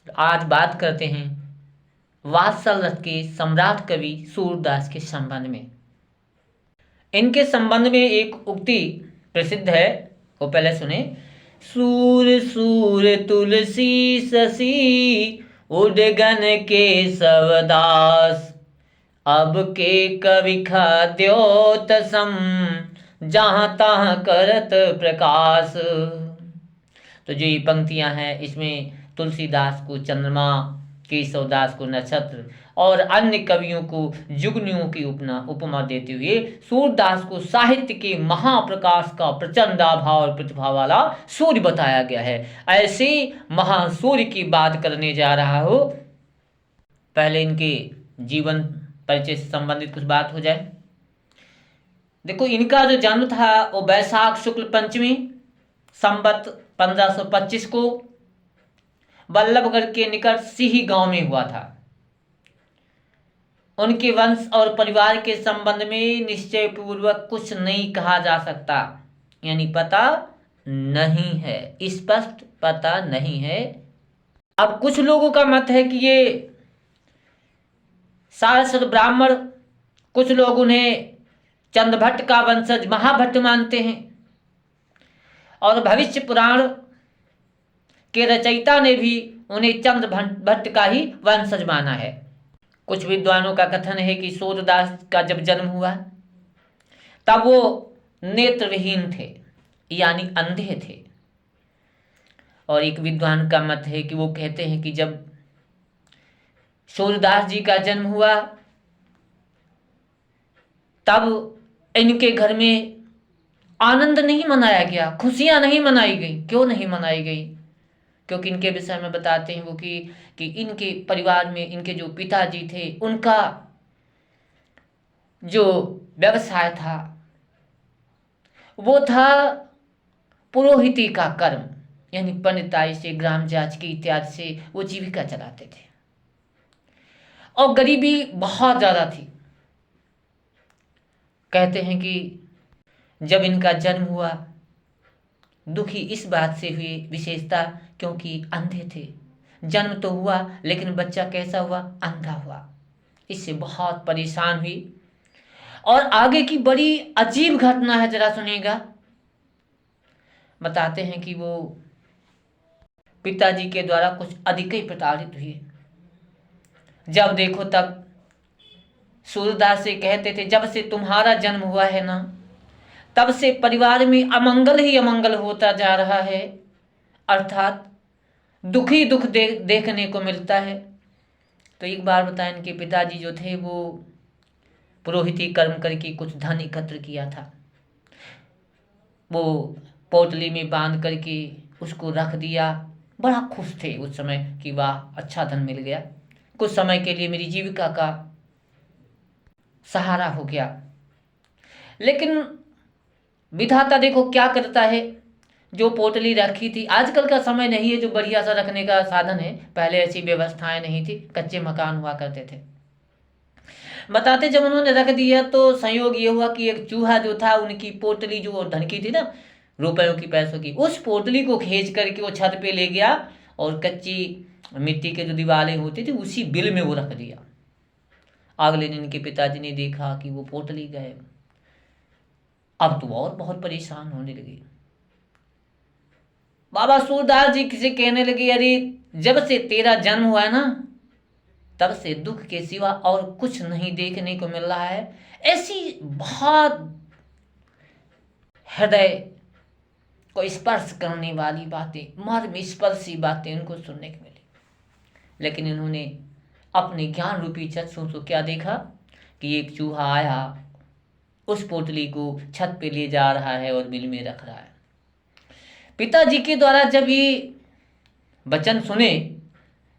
आज बात करते हैं वात्सल रथ के सम्राट कवि सूरदास के संबंध में। इनके संबंध में एक उक्ति प्रसिद्ध है, वो पहले सुने। सूर सूर तुलसी शशि उडगन के सवदास, अब के कवि खाद्योत सम जहाँ तहाँ करत प्रकाश। तो जो ये पंक्तियां हैं इसमें तुलसीदास को चंद्रमा, केशवदास को नक्षत्र और अन्य कवियों को जुगनियों की उपमा देते हुए सूरदास को साहित्य के महाप्रकाश का प्रचंड आभा और प्रतिभा वाला सूर्य बताया गया है। ऐसे महासूर्य की बात करने जा रहा हो। पहले इनके जीवन परिचय से संबंधित कुछ बात हो जाए। देखो, इनका जो जन्म था वो वैशाख शुक्ल पंचमी संवत 1525 को बल्लभगढ़ के निकट सिही गांव में हुआ था। उनके वंश और परिवार के संबंध में निश्चय पूर्वक कुछ नहीं कहा जा सकता, यानी पता नहीं है, स्पष्ट पता नहीं है। अब कुछ लोगों का मत है कि ये सारस्वत ब्राह्मण, कुछ लोग उन्हें चंद्रभट्ट का वंशज महाभट्ट मानते हैं और भविष्य पुराण के रचयिता ने भी उन्हें चंद्रभट्ट का ही वंशज माना है। कुछ विद्वानों का कथन है कि सूरदास का जब जन्म हुआ तब वो नेत्रहीन थे, यानी अंधे थे। और एक विद्वान का मत है कि वो कहते हैं कि जब सूरदास जी का जन्म हुआ तब इनके घर में आनंद नहीं मनाया गया, खुशियां नहीं मनाई गई। क्यों नहीं मनाई गई? क्योंकि इनके विषय में बताते हैं वो कि इनके परिवार में इनके जो पिताजी थे उनका जो व्यवसाय था वो था पुरोहिती का कर्म, यानी पंडिताई से, ग्राम जाच की इत्यादि से वो जीविका चलाते थे और गरीबी बहुत ज़्यादा थी। कहते हैं कि जब इनका जन्म हुआ दुखी इस बात से हुए विशेषता क्योंकि अंधे थे। जन्म तो हुआ लेकिन बच्चा कैसा हुआ? अंधा हुआ। इससे बहुत परेशान हुई। और आगे की बड़ी अजीब घटना है, जरा सुनिएगा। बताते हैं कि वो पिताजी के द्वारा कुछ अधिक ही प्रताड़ित हुए। जब देखो तब सूरदास से कहते थे, जब से तुम्हारा जन्म हुआ है ना तब से परिवार में अमंगल ही अमंगल होता जा रहा है, अर्थात दुख ही दुख देखने को मिलता है। तो एक बार बताएं, इनके पिताजी जो थे वो पुरोहिती कर्म करके कुछ धन एकत्र किया था। वो पोटली में बांध करके उसको रख दिया। बड़ा खुश थे उस समय कि वाह, अच्छा धन मिल गया, कुछ समय के लिए मेरी जीविका का सहारा हो गया। लेकिन विधाता देखो क्या करता है। जो पोटली रखी थी, आजकल का समय नहीं है जो बढ़िया सा रखने का साधन है, पहले ऐसी व्यवस्थाएं नहीं थी, कच्चे मकान हुआ करते थे। बताते जब उन्होंने रख दिया तो संयोग ये हुआ कि एक चूहा जो था उनकी पोटली जो धन की थी ना, रुपयों की, पैसों की, उस पोटली को खींच करके वो छत पे ले गया और कच्ची मिट्टी के जो दीवारें होती थी उसी बिल में वो रख दिया। अगले दिन इनके पिताजी ने देखा कि वो पोटली गायब। अब तो और बहुत परेशान होने लगे। बाबा सूरदास जी किसे कहने लगे, अरे जब से तेरा जन्म हुआ है ना तब से दुख के सिवा और कुछ नहीं देखने को मिल रहा है। ऐसी बहुत हृदय को स्पर्श करने वाली बातें, मर्म स्पर्शी बातें उनको सुनने को मिली। लेकिन इन्होंने अपने ज्ञान रूपी चक्षुओं से क्या देखा कि एक चूहा आया, उस पोटली को छत पे ले जा रहा है और बिल में रख रहा है। पिताजी के द्वारा जब ये वचन सुने,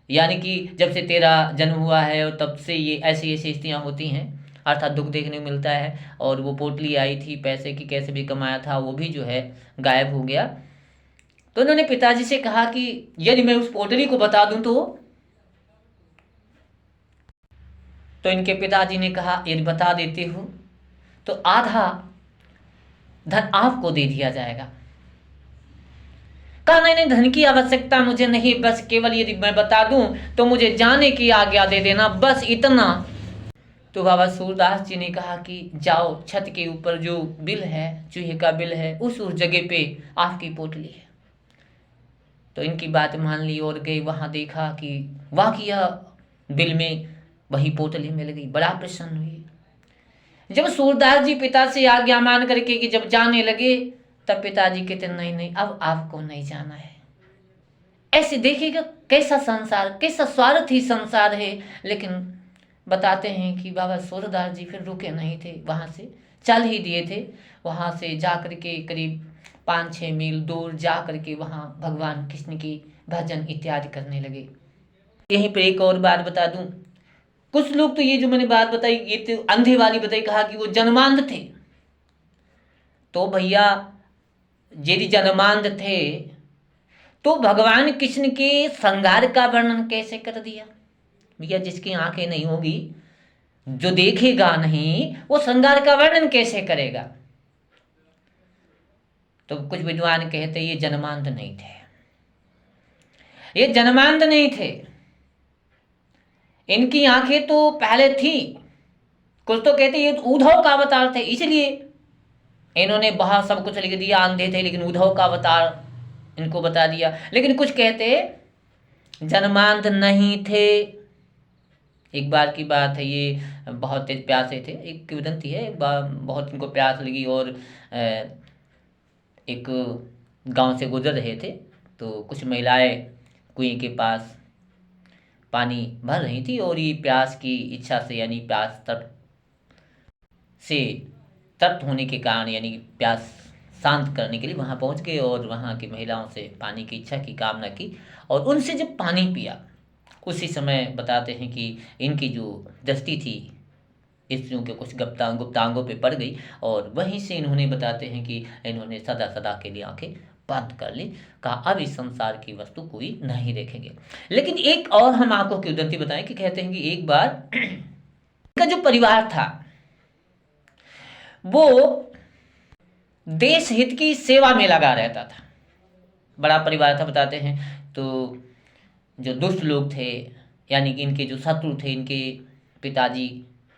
यानी कि जब से तेरा जन्म हुआ है और तब से ये ऐसी ऐसी स्थितियाँ होती हैं, अर्थात दुख देखने को मिलता है, और वो पोटली आई थी पैसे की, कैसे भी कमाया था, वो भी जो है गायब हो गया। तो उन्होंने पिताजी से कहा कि यदि मैं उस पोटली को बता दूं तो इनके पिताजी ने कहा यदि बता देते हो तो आधा धन आपको दे दिया जाएगा। कहा नहीं नहीं, धन की आवश्यकता मुझे नहीं, बस केवल यदि मैं बता दूं तो मुझे जाने की आज्ञा दे देना, बस इतना। तो बाबा सूरदास जी ने कहा कि जाओ, छत के ऊपर जो बिल है, चूहे का बिल है, उस जगह पे आपकी पोटली है। तो इनकी बात मान ली और गए वहां, देखा कि वाकया बिल में वही पोटली मिल गई। बड़ा प्रसन्न हुई। जब सूरदास जी पिता से आज्ञा मान करके कि जब जाने लगे, तब पिताजी कहते नहीं नहीं, अब आपको नहीं जाना है। ऐसे देखिएगा कैसा संसार, कैसा स्वार्थी संसार है। लेकिन बताते हैं कि बाबा सूरदास जी फिर रुके नहीं थे, वहां से चल ही दिए थे। वहां से जा करके करीब 5-6 मील दूर जा करके वहां भगवान कृष्ण की भजन इत्यादि करने लगे। यहीं पर एक और बात बता दूं, कुछ लोग तो ये जो मैंने बात बताई, ये तो अंधे वाली बताई, कहा कि वो जन्मांध थे। तो भैया यदि जन्मांध थे तो भगवान कृष्ण के श्रृंगार का वर्णन कैसे कर दिया? भैया जिसकी आंखें नहीं होगी, जो देखेगा नहीं, वो श्रृंगार का वर्णन कैसे करेगा? तो कुछ विद्वान कहते ये जन्मांध नहीं थे, ये जन्मांध नहीं थे। इनकी आंखें तो पहले थी। कुछ तो कहते ये उद्धव का अवतार थे, इसलिए इन्होंने बहुत सब कुछ लिख दिया। अंधे थे लेकिन उद्धव का अवतार इनको बता दिया। लेकिन कुछ कहते जन्मांध नहीं थे। एक बार की बात है, ये बहुत तेज प्यासे थे। एक किंवदंती है, एक बार बहुत इनको प्यास लगी और एक गांव से गुजर रहे थे। तो कुछ महिलाएं कुएं के पास पानी भर रही थी और ये प्यास की इच्छा से, यानी प्यास तृप्त होने के कारण, यानी प्यास शांत करने के लिए वहां पहुंच गए और वहां की महिलाओं से पानी की इच्छा की, कामना की। और उनसे जब पानी पिया, उसी समय बताते हैं कि इनकी जो दृष्टि थी स्त्रियों के कुछ गुप्तांगों पे पड़ गई और वहीं से इन्होंने, बताते हैं कि इन्होंने सदा सदा के लिए आंखें बंद कर ली। कहा अब इस संसार की वस्तु कोई नहीं देखेंगे। लेकिन एक और हम आपको किंवदंती बताएं कि कहते हैं कि एक बार इनका जो परिवार था वो देश हित की सेवा में लगा रहता था। बड़ा परिवार था बताते हैं। तो जो दुष्ट लोग थे, यानी कि इनके जो शत्रु थे, इनके पिताजी,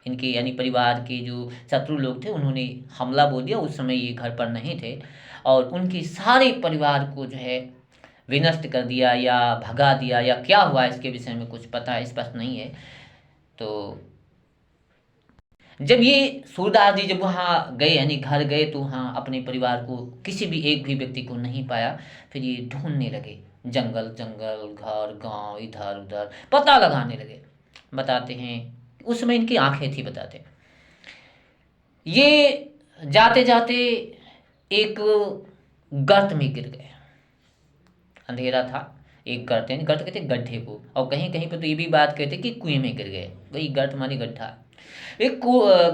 इनके यानी परिवार के जो शत्रु लोग थे, उन्होंने हमला बोल दिया। उस समय ये घर पर नहीं थे और उनके सारे परिवार को जो है विनष्ट कर दिया या भगा दिया, या क्या हुआ इसके विषय में कुछ पता स्पष्ट नहीं है। तो जब ये सूरदास जी जब वहाँ गए, यानी घर गए, तो वहाँ अपने परिवार को, किसी भी एक भी व्यक्ति को नहीं पाया। फिर ये ढूंढने लगे, जंगल जंगल, घर गांव, इधर उधर पता लगाने लगे। बताते हैं उस समय इनकी आंखें थी। बताते ये जाते जाते एक गर्त में गिर गए। अंधेरा था, एक गर्त, यानी गर्त कहते गड्ढे को, और कहीं कहीं पर तो ये भी बात कहते कि कुएं में गिर गए। वही गर्त मानी गड्ढा। एक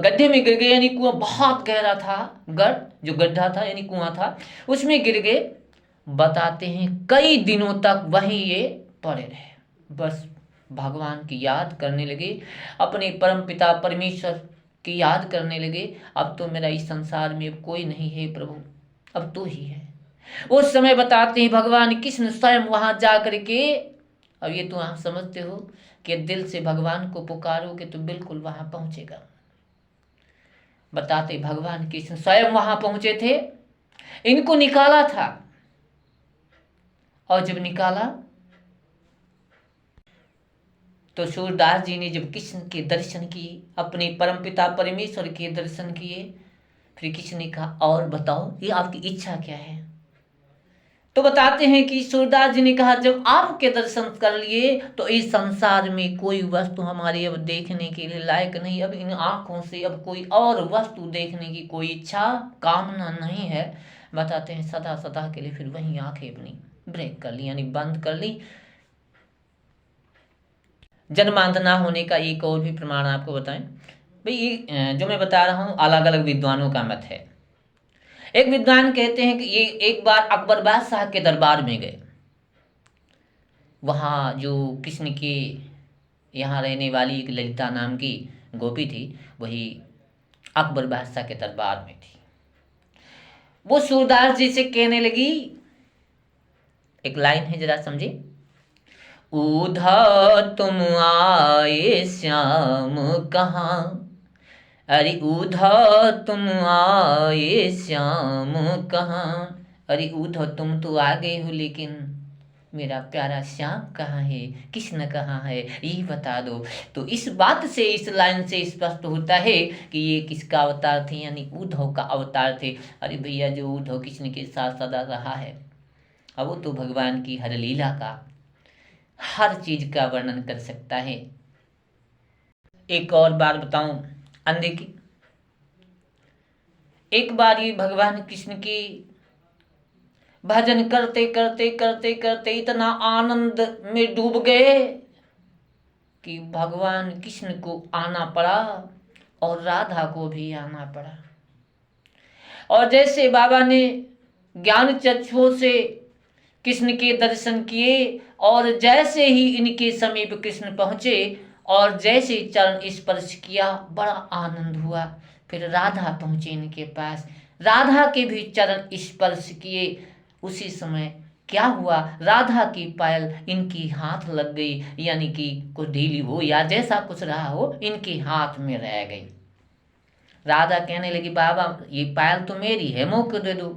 गड्ढे में गिर गए, यानी कुआं बहुत गहरा था। गर्त जो गड्ढा था यानी कुआं था, उसमें गिर गए। बताते हैं कई दिनों तक वहीं ये पड़े रहे, बस भगवान की याद करने लगे, अपने परम पिता परमेश्वर की याद करने लगे। अब तो मेरा इस संसार में कोई नहीं है प्रभु, अब तो ही है। उस समय बताते हैं भगवान कृष्ण स्वयं वहां जा करके, अब ये तो आप समझते हो कि दिल से भगवान को पुकारोगे तो बिल्कुल वहां पहुंचेगा। बताते भगवान कृष्ण स्वयं वहां पहुंचे थे, इनको निकाला था। और जब निकाला तो सूरदास जी ने जब कृष्ण के दर्शन किए, अपने परमपिता परमेश्वर के दर्शन किए, फिर कृष्ण ने कहा और बताओ ये आपकी इच्छा क्या है? तो बताते हैं कि सूरदास जी ने कहा जब आपके दर्शन कर लिए तो इस संसार में कोई वस्तु हमारी अब देखने के लिए लायक नहीं। अब इन आंखों से अब कोई और वस्तु देखने की कोई इच्छा कामना नहीं है। बताते हैं सदा सदा के लिए फिर वही आंखें अपनी ब्रेक कर ली, यानी बंद कर ली। जन्मांध ना होने का एक और भी प्रमाण आपको बताएं भाई। ये जो मैं बता रहा हूँ अलग अलग विद्वानों का मत है। एक विद्वान कहते हैं कि ये एक बार अकबर बादशाह के दरबार में गए। वहाँ जो कृष्ण के यहाँ रहने वाली एक ललिता नाम की गोपी थी, वही अकबर बादशाह के दरबार में थी। वो सूरदास जी से कहने लगी एक लाइन है, जरा समझिए। उधा तुम आए श्याम कहाँ, अरे उधा तुम आए श्याम कहाँ, अरे उधा तुम तो आ गए हो, लेकिन मेरा प्यारा श्याम कहाँ है, कृष्ण कहाँ है, ये बता दो। तो इस बात से, इस लाइन से स्पष्ट होता है कि ये किसका अवतार थे, यानी उद्धव का अवतार थे। अरे भैया, जो उद्धव कृष्ण के साथ सदा रहा है, अब वो तो भगवान की हर लीला का, हर चीज का वर्णन कर सकता है। एक और बात बताऊं अंधे की। एक बार ये भगवान कृष्ण की भजन करते करते करते करते इतना आनंद में डूब गए कि भगवान कृष्ण को आना पड़ा और राधा को भी आना पड़ा। और जैसे बाबा ने ज्ञान चक्षुओं से कृष्ण के दर्शन किए और जैसे ही इनके समीप कृष्ण पहुंचे और जैसे चरण स्पर्श किया, बड़ा आनंद हुआ। फिर राधा पहुंचे इनके पास, राधा के भी चरण स्पर्श किए। उसी समय क्या हुआ, राधा की पायल इनकी हाथ लग गई, यानी कि कुछ ढीली हो या जैसा कुछ रहा हो, इनके हाथ में रह गई। राधा कहने लगी, बाबा ये पायल तो मेरी है, मौके दे दो।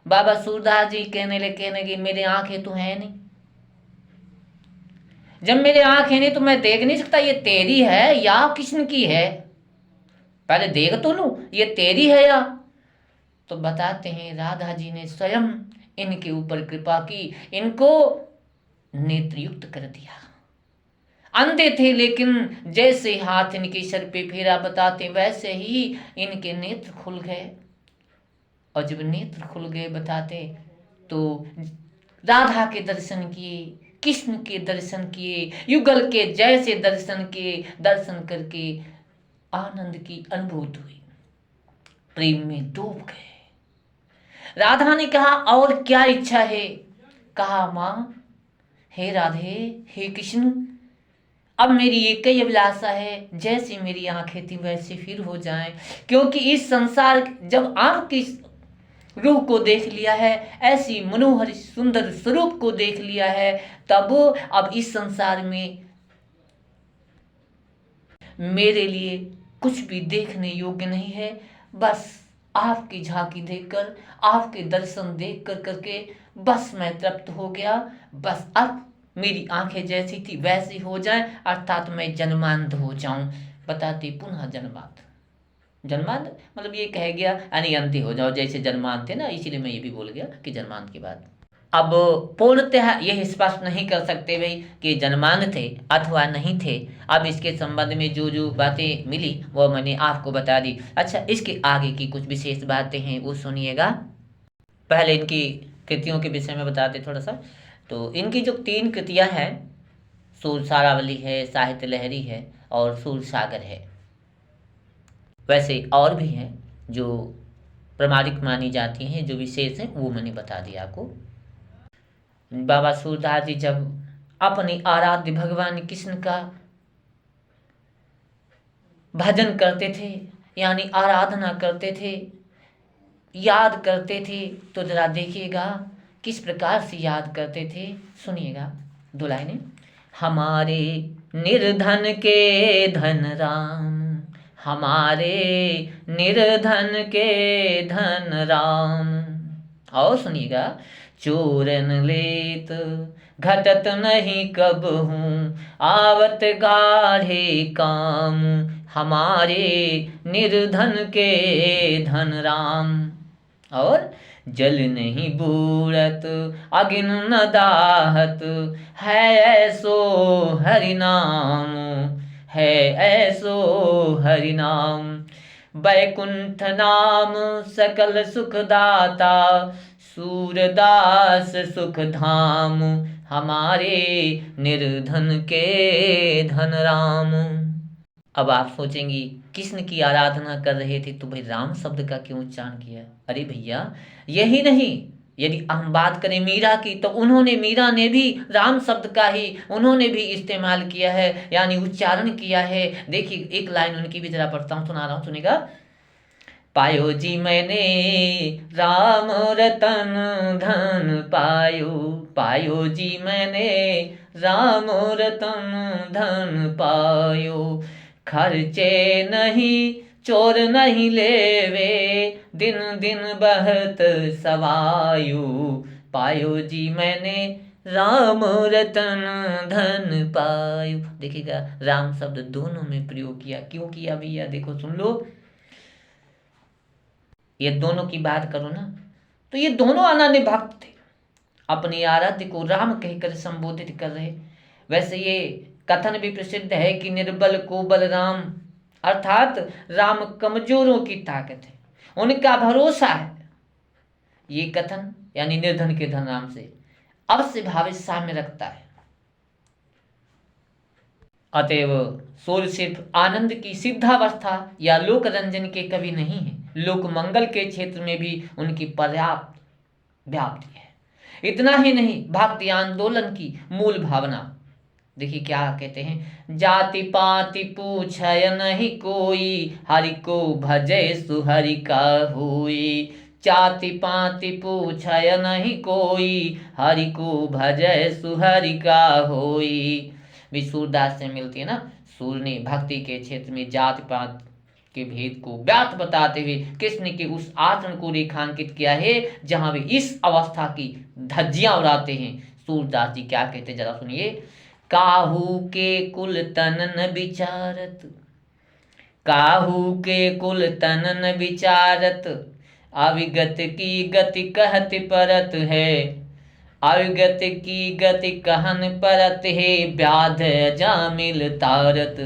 बाबा सूरदास जी कहने लगे, मेरे आंखें तो है नहीं, जब मेरे आंखें नहीं तो मैं देख नहीं सकता ये तेरी है या कृष्ण की है, पहले देख तो लूं ये तेरी है या। तो बताते हैं राधा जी ने स्वयं इनके ऊपर कृपा की, इनको नेत्रयुक्त कर दिया। अंधे थे, लेकिन जैसे हाथ इनके सर पे फेरा, बताते वैसे ही इनके नेत्र खुल गए। और जब नेत्र खुल गए, बताते तो राधा के दर्शन किए, कृष्ण के दर्शन किए, युगल के जैसे दर्शन किए। दर्शन करके आनंद की अनुभूति हुई, प्रेम में डूब गए। राधा ने कहा, और क्या इच्छा है? कहा, मां हे राधे, हे कृष्ण, अब मेरी एक ही अभिलाषा है, जैसी मेरी आंखें थी वैसे फिर हो जाएं, क्योंकि इस संसार जब आंख की रूह को देख लिया है, ऐसी मनोहर सुंदर स्वरूप को देख लिया है, तब अब इस संसार में मेरे लिए कुछ भी देखने योग्य नहीं है। बस आपकी झांकी देखकर, आपके दर्शन देख कर करके बस मैं तृप्त हो गया। बस अब मेरी आंखें जैसी थी वैसी हो जाएं, अर्थात मैं जन्मांध हो जाऊं। बताते पुनः जन्मांध, जन्मांध मतलब ये कह गया यानी अंधे हो जाओ, जैसे जन्मांध थे ना, इसीलिए मैं ये भी बोल गया कि जन्मांध की बात। अब पूर्णतः यह स्पष्ट नहीं कर सकते भाई कि जन्मांध थे अथवा नहीं थे। अब इसके संबंध में जो जो बातें मिली वो मैंने आपको बता दी। अच्छा, इसके आगे की कुछ विशेष बातें हैं वो सुनिएगा। पहले इनकी कृतियों के विषय में बताते थोड़ा सा। तो इनकी जो 3 कृतियां हैं, सूर सारावली है, साहित्य लहरी है और सूर सागर है। वैसे और भी हैं जो प्रामाणिक मानी जाती हैं, जो विशेष हैं वो मैंने बता दिया आपको। बाबा सूरदास जी जब अपने आराध्य भगवान कृष्ण का भजन करते थे, यानी आराधना करते थे, याद करते थे, तो जरा देखिएगा किस प्रकार से याद करते थे, सुनिएगा 2 लाइनें। हमारे निर्धन के धन राम, हमारे निर्धन के धन राम। और सुनिएगा, चोरन लेत घटत नहीं कब हूँ, आवत गाढ़े काम, हमारे निर्धन के धन राम। और जल नहीं बूढ़त अगिन न दाहत, है ऐसो हरि नाम, है ऐसो हरि नाम। बैकुंठ नाम सकल सुखदाता, सूरदास सुख धाम, हमारे निर्धन के धन राम। अब आप सोचेंगी कृष्ण की आराधना कर रहे थे तो भाई राम शब्द का क्यों उच्चारण किया? अरे भैया, यही नहीं, यदि हम बात करें मीरा की, तो मीरा ने भी राम शब्द का ही उन्होंने भी इस्तेमाल किया है, यानी उच्चारण किया है। देखिए एक लाइन उनकी भी जरा पढ़ता हूँ, सुना रहा हूँ, सुनिएगा। पायो जी मैंने राम रतन धन पायो, पायो जी मैंने राम रतन धन पायो। खर्चे नहीं चोर नहीं लेवे, दिन दिन बहत सवायो, पायो जी मैंने राम रतन धन पायो। देखिएगा राम शब्द दोनों में प्रयोग किया, क्यों किया भैया? देखो सुन लो, ये दोनों की बात करो ना, तो ये दोनों अनन्य भक्त थे, अपने आराध्य को राम कहकर संबोधित कर रहे। वैसे ये कथन भी प्रसिद्ध है कि निर्बल को बलराम, अर्थात राम कमजोरों की ताकत है, उनका भरोसा है। ये कथन यानी निर्धन के धन राम से अवश्य भावित साम्य रखता है। अतएव सूर्य सिर्फ आनंद की सिद्धावस्था या लोक रंजन के कवि नहीं है, लोक मंगल के क्षेत्र में भी उनकी पर्याप्त व्याप्ति है। इतना ही नहीं, भक्ति आंदोलन की मूल भावना देखिए क्या कहते हैं, जाति पाति पूछय नहीं कोई, हरि को भजय सुहरि का होई। जाति पाति पूछय नहीं कोई, हरि को भजय सुहरि का होई। भी सूरदास से मिलती है ना। सूर्य ने भक्ति के क्षेत्र में जाति पात के भेद को व्याप्त बताते हुए कृष्ण के उस आचरण को रेखांकित किया है जहां वे इस अवस्था की धज्जियां उड़ाते हैं। सूरदास जी क्या कहते हैं जरा सुनिए। काहू के कुल तनन विचारत, काहू के कुल तनन विचारत, अविगत की गति कहत परत है, अविगत की गति कहन परत है, व्याध जामिल तारत।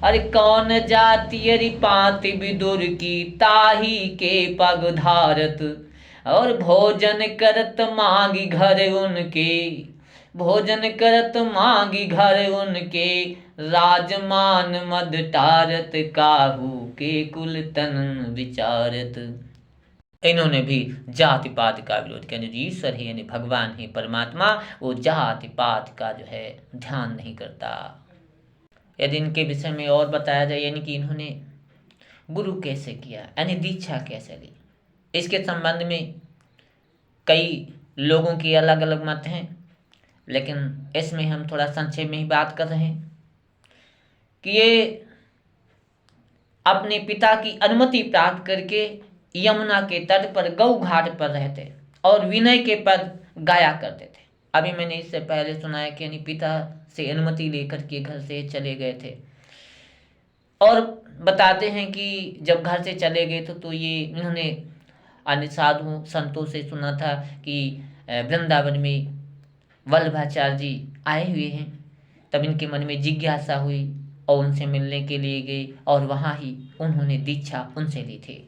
अरे कौन जाति अरि पाति विदुर की, ताही के पग धारत। और भोजन करत मांगी घर उनके, भोजन करत मांगी घर उनके, राजमान मद टारत, काहू के कुल तनन विचारत। इन्होंने भी जाति पात का विरोध किया। जो ईश्वर है यानी भगवान है परमात्मा, वो जाति पात का जो है ध्यान नहीं करता। यदि इनके विषय में और बताया जाए, यानी कि इन्होंने गुरु कैसे किया, यानी दीक्षा कैसे ली, इसके संबंध में कई लोगों की अलग अलग मत हैं, लेकिन इसमें हम थोड़ा संक्षेप में ही बात कर रहे हैं कि ये अपने पिता की अनुमति प्राप्त करके यमुना के तट पर गौ घाट पर रहते और विनय के पद गाया करते थे। अभी मैंने इससे पहले सुनाया कि यानी पिता से अनुमति लेकर के घर से चले गए थे, और बताते हैं कि जब घर से चले गए तो ये इन्होंने अन्य साधुओं संतों से सुना था कि वृंदावन में वल्लभाचार्य जी आए हुए हैं। तब इनके मन में जिज्ञासा हुई और उनसे मिलने के लिए गए और वहाँ ही उन्होंने दीक्षा उनसे ली थी।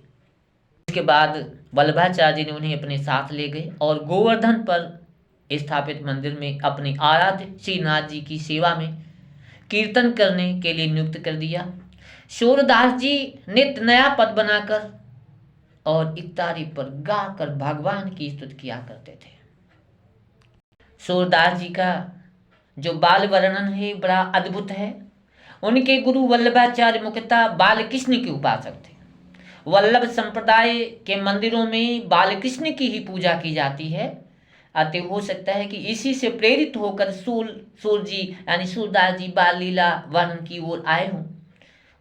इसके बाद वल्लभाचार्य जी ने उन्हें अपने साथ ले गए और गोवर्धन पर स्थापित मंदिर में अपने आराध्य श्रीनाथ जी की सेवा में कीर्तन करने के लिए नियुक्त कर दिया। सूरदास जी नित्य नया पद बनाकर और इकतारी पर गाकर भगवान की स्तुति किया करते थे। सूरदास जी का जो बाल वर्णन है बड़ा अद्भुत है। उनके गुरु वल्लभाचार्य मुख्यतः बालकृष्ण के उपासक थे। वल्लभ संप्रदाय के मंदिरों में बालकृष्ण की ही पूजा की जाती है। अतः हो सकता है कि इसी से प्रेरित होकर सूर जी यानी सूरदास जी बाल लीला वर्णन की ओर आए हों।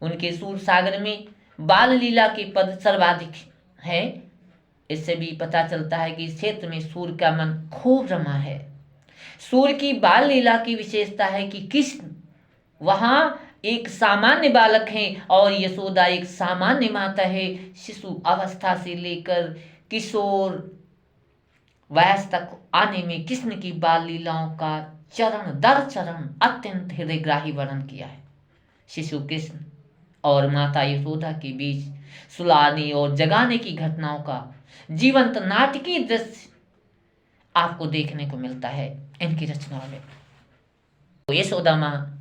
उनके सूर सागर में बाल लीला के पद सर्वाधिक है। इससे भी पता चलता है कि इस क्षेत्र में सूर का मन खूब रमा है। सूर की बाल लीला की विशेषता है कि कृष्ण वहाँ एक सामान्य बालक हैं और यशोदा एक सामान्य माता है। शिशु अवस्था से लेकर किशोर वयस तक आने में कृष्ण की बाल लीलाओं का चरण दर चरण अत्यंत हृदयग्राही वर्णन किया है। शिशु कृष्ण और माता यशोदा के बीच सुलाने और जगाने की घटनाओं का जीवंत नाटकीय दृश्य आपको देखने को मिलता है इनकी रचनाओं में। तो यशोदा माँ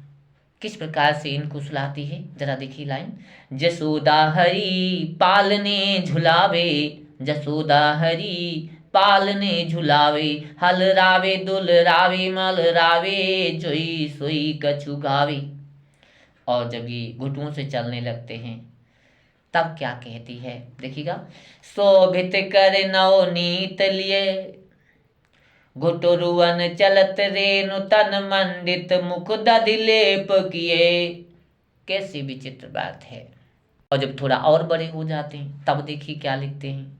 किस प्रकार से इनको सुलाती है जरा देखिए लाइन। जसोदा हरि पालने झुलावे, जसोदा हरि पालने झुलावे, हल रावे दुल रावे मल रावे, जोई सोई कछु गावे। और जब ये घुटुओं से चलने लगते हैं तब क्या कहती है देखिएगा। शोभित कर नवनीत लिए, घुटुरुअन चलत रेणु तन मंडित, मुख दधिलेप किए। कैसी विचित्र बात है। और जब थोड़ा और बड़े हो जाते हैं तब देखिए क्या लिखते हैं।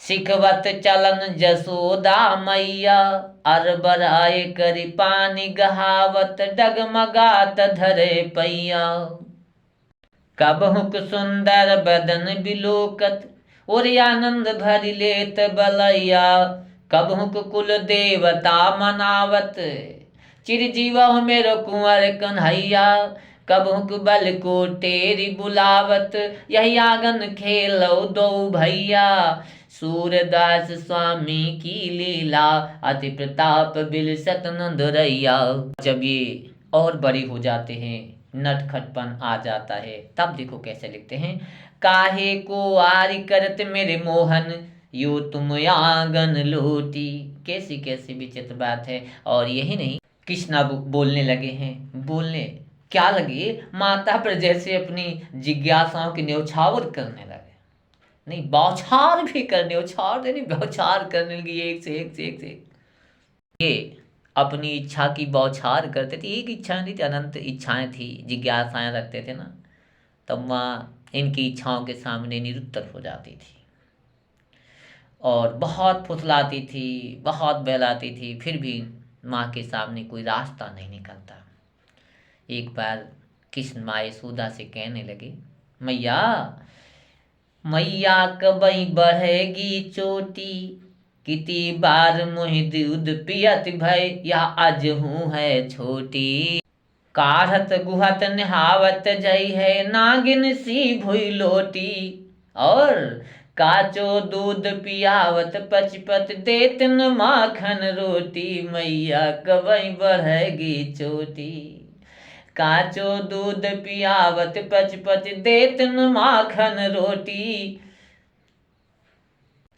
सिखवत चलन जसोदा मैया, अरबर आए करी पानी गहावत, डगमगात धरे पैया। कबहुक सुंदर बदन बिलोकत, और आनंद भरि लेत बलैया। कबहुक कुल देवता मनावत, चिरजीवह मेरो कुंवर कन्हैया। कबहुक बल को टेरी बुलावत, यही आंगन खेलो दो भैया। सूरदास स्वामी की लीला, अति प्रताप बिलसत नंदरैया। जब ये और बड़े हो जाते हैं, नटखटपन आ जाता है, तब देखो कैसे लिखते हैं। काहे को आरी करत मेरे मोहन, यो तुम आंगन लोटी। कैसी कैसी विचित्र बात है। और यही नहीं, कृष्णा बोलने लगे हैं। बोलने क्या लगे, माता पर जैसे अपनी जिज्ञासाओं की न्यौछावर करने लगे। नहीं, बौछार भी करने, उछार नहीं, बौछार करने लगी, एक से एक से एक से एक। ये अपनी इच्छा की बौछार करते थे। एक इच्छा नहीं थी, अनंत इच्छाएं थी, जिज्ञासाएं रखते थे ना, तब माँ इनकी इच्छाओं के सामने निरुत्तर हो जाती थी और बहुत फुसलाती थी, बहुत बहलाती थी। फिर भी माँ के सामने कोई रास्ता नहीं निकलता। एक बार कृष्ण माँ यशोदा से कहने लगे, मैया मैया कबई बढ़ेगी चोटी, किती बार मोहि दूध पियत भय, या आज हूँ है छोटी। काढ़त गुहत नहावत जई है, नागिन सी भुई लोटी। और काचो दूध पियावत पचपत, देतन माखन रोटी। मैया कबई बढ़ेगी चोटी, काचो दूध पियावत पचपच, देतन माखन रोटी।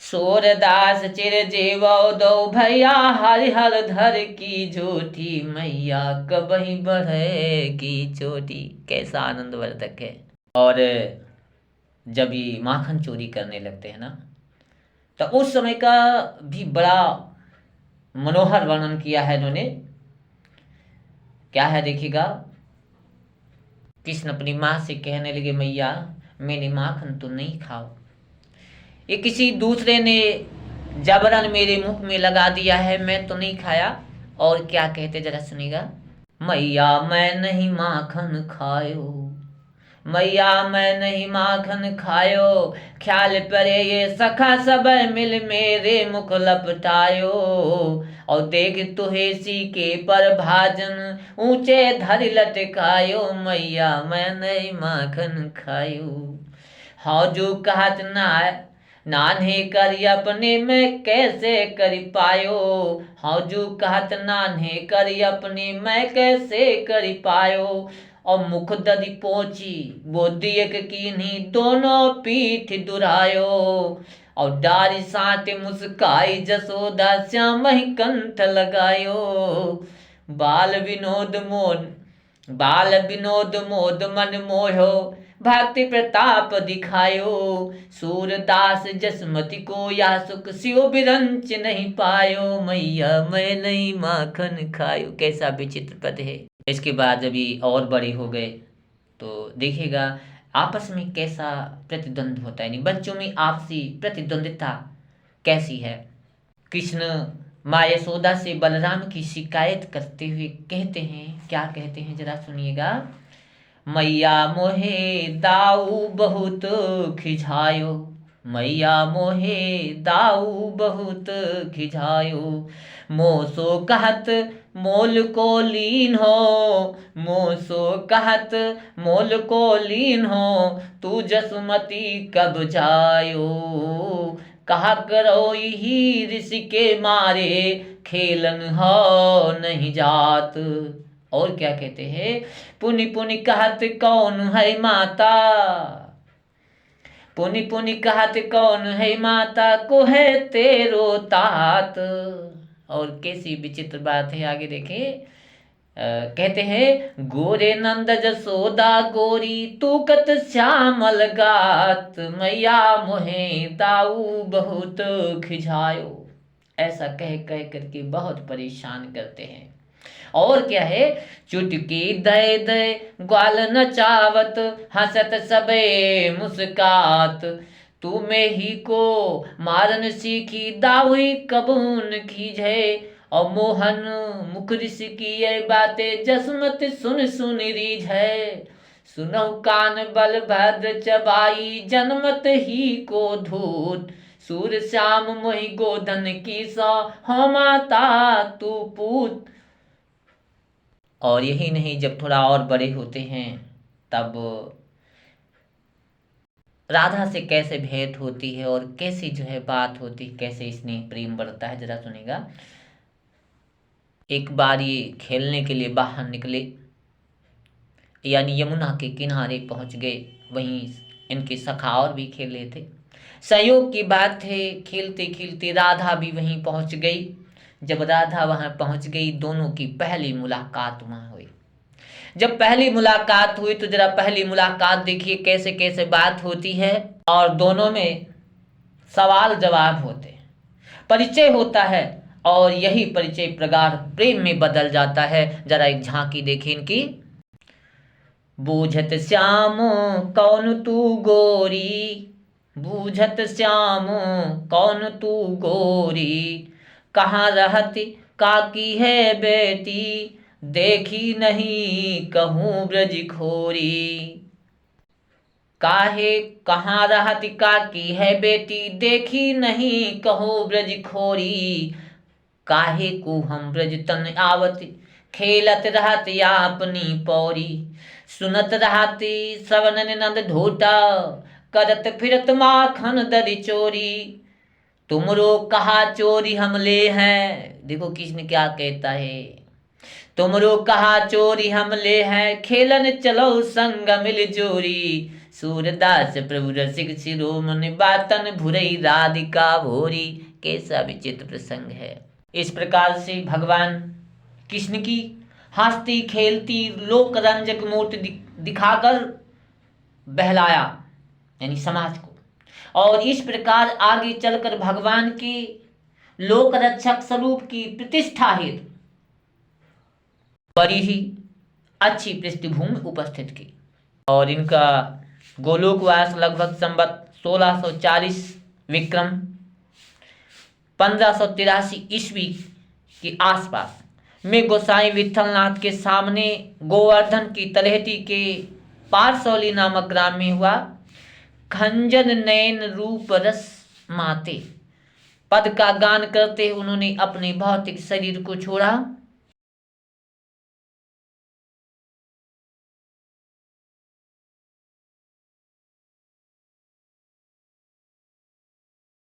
सूरदास चिर जेवो दो भैया, हरिहर धर की झूठी। मैया कबही बढ़ेगी चोटी। कैसा आनंदवर्धक है। और जब ये माखन चोरी करने लगते हैं ना, तो उस समय का भी बड़ा मनोहर वर्णन किया है इन्होंने। क्या है देखिएगा। कृष्ण अपनी माँ से कहने लगे, मैया मैंने माखन तो नहीं खाओ, ये किसी दूसरे ने जबरन मेरे मुख में लगा दिया है, मैं तो नहीं खाया। और क्या कहते जरा सुनिएगा। मैया मैं नहीं माखन खायो, मैया मैं नहीं माखन खायो, ख्याल परे ये सखा सब मिल मेरे मुख लपटायो। और देख तुहेसी के पर भाजन, ऊंचे धर लटकायो। मैया मैं नहीं माखन खायो। हाँ जो कहत ना नान्हे करी अपने में कैसे करी पायो। हाँ जो कहत नान्हे करी अपने में कैसे करी पायो। और मुख दधि पोची बोधी एक कीन्ही, दोनों पीठ दुरायो। और डारी साट मुस्काई जसोदा, श्याम ही कंठ लगायो। बाल विनोद मोद मन मोहो, भक्ति प्रताप दिखायो। सूरदास जसमति को या सुख, सियो बिरंच नहीं पायो। मैया मैं नहीं माखन खायो। कैसा विचित्र पद है। इसके बाद जब ये और बड़े हो गए तो देखिएगा आपस में कैसा प्रतिद्वंद होता है। नहीं, बच्चों में आपसी प्रतिद्वंदिता कैसी है। कृष्ण माँ यशोदा से बलराम की शिकायत करते हुए कहते हैं, क्या कहते हैं जरा सुनिएगा। मैया मोहे दाऊ बहुत खिझायो, मैया मोहे दाऊ बहुत खिझायो। मोसो कहत मोल को लीन हो, मोसो कहत मोल को लीन हो, तू जसुमती कब जायो। कहा करो ही ऋषि के मारे, खेलन हो नहीं जात। और क्या कहते हैं। पुनि पुनि कहत कौन है माता, पुनि पुनि कहत कौन है माता, को है तेरो तात। और कैसी विचित्र बात है, आगे देखें। कहते हैं गोरे नंद जसोदा गोरी तू कत श्यामल गात मैया मोहे दाऊ बहुत खिझायो। ऐसा कह कह करके बहुत परेशान करते हैं। और क्या है, चुटकी दे दे ग्वाल नचावत हंसत सबे मुस्कात, तू में ही को मारन सीखी दावी कबून खींचे, और मोहन मुखरिस की ये बातें जसमत सुन सुन रीझ है, सुनो कान बल भद्र चबाई जनमत ही को धूत, सूर श्याम मोहि गोधन की सौ हो माता तू पूत। और यही नहीं, जब थोड़ा और बड़े होते हैं तब राधा से कैसे भेंट होती है और कैसी जो है बात होती है, कैसे स्नेह प्रेम बढ़ता है, जरा सुनेगा। एक बार ये खेलने के लिए बाहर निकले, यानी यमुना के किनारे पहुंच गए। वहीं इनके सखा और भी खेल रहे थे। संयोग की बात है, खेलते खेलते राधा भी वहीं पहुंच गई। जब राधा वहां पहुंच गई, दोनों की पहली मुलाकात वहां हुई। जब पहली मुलाकात हुई तो जरा पहली मुलाकात देखिए कैसे कैसे बात होती है, और दोनों में सवाल जवाब होते हैं, परिचय होता है, और यही परिचय प्रगाढ़ प्रेम में बदल जाता है। जरा एक झांकी देखिए इनकी। बूझत श्यामो कौन तू गोरी, बूझत श्यामो कौन तू गोरी, कहाँ रहती काकी है बेटी, देखी नहीं कहूँ ब्रज खोरी। काहे कहाँ रहती काकी है बेटी, देखी नहीं कहो ब्रज खोरी, काहे को हम ब्रज तन आवत, खेलत रहती अपनी पौरी, सुनत रहती सवनन नंद ढोटा, करत फिरत माखन दरी चोरी, तुमरो कहा चोरी हम ले हैं। देखो कृष्ण क्या कहता है, तुमरो कहा चोरी हम ले हैं, खेलन चलो संग मिल जोरी, सूरदास प्रभु रसिक शिरोमणि बातन भुरई राधिका भोरी। कैसा विचित्र प्रसंग है। इस प्रकार से भगवान कृष्ण की हंसती खेलती लोक रंजक मूर्ति दिखाकर बहलाया यानी समाज को, और इस प्रकार आगे चलकर भगवान के लोक रक्षक स्वरूप की प्रतिष्ठा हेतु बड़ी ही अच्छी पृष्ठभूमि उपस्थित की। और इनका गोलोकवास लगभग संवत 1640 विक्रम 1583 ईस्वी के आसपास में गोसाई विठलनाथ के सामने गोवर्धन की तलहटी के पारसौली नामक ग्राम में हुआ। खंजन नयन रूप रस माते पद का गान करते उन्होंने अपने भौतिक शरीर को छोड़ा